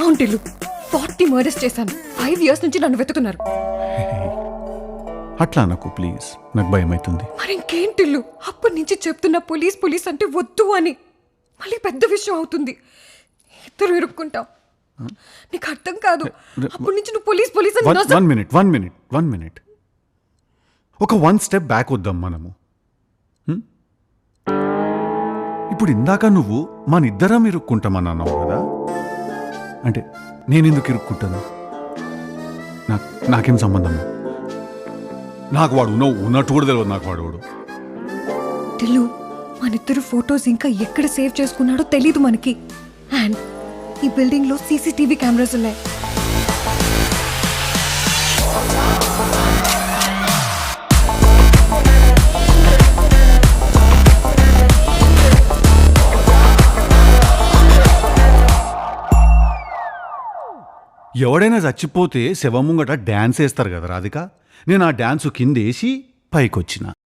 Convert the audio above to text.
అవును టిల్లు, 40 మర్డర్స్ చేశాను. 5 years నుంచి నన్ను వెతుకున్నారు. అట్లా నాకు ప్లీజ్, నాకు భయం అవుతుంది. మరి ఇంకేం టిల్లు, అప్పటి నుంచి చెప్తున్నా పోలీస్ పోలీస్ అంటే వద్దు అని. మళ్ళీ పెద్ద విషయం అవుతుంది, ఇద్దరు ఇరుక్కుంటాం. నీకు అర్థం కాదు. అప్పటి నుంచి నువ్వు పోలీస్ పోలీస్ అని. వన్ మినిట్ ఒక 1 step బ్యాక్ వద్దాం మనము. ఇప్పుడు ఇందాక నువ్వు మనిద్దరం ఇరుక్కుంటామని అన్నావు కదా, అంటే నేను ఎందుకు ఇరుక్కుంటాను? నాకేం సంబంధం? నాకు వాడు ఉన్నట్టు కూడా తెలియదు. నాకు వాడు టిల్లు, మనిద్దరు ఫొటోస్ ఇంకా ఎక్కడ సేవ్ చేసుకున్నాడో తెలీదు మనకి. అండ్ ఈ బిల్డింగ్ లో CCTV కెమెరాస్ ఉన్నాయి. ఎవడైనా చచ్చిపోతే శవం ముంగట డ్యాన్స్ వేస్తారు కదా రాధిక, నేను ఆ డ్యాన్స్ కిందేసి పైకొచ్చిన.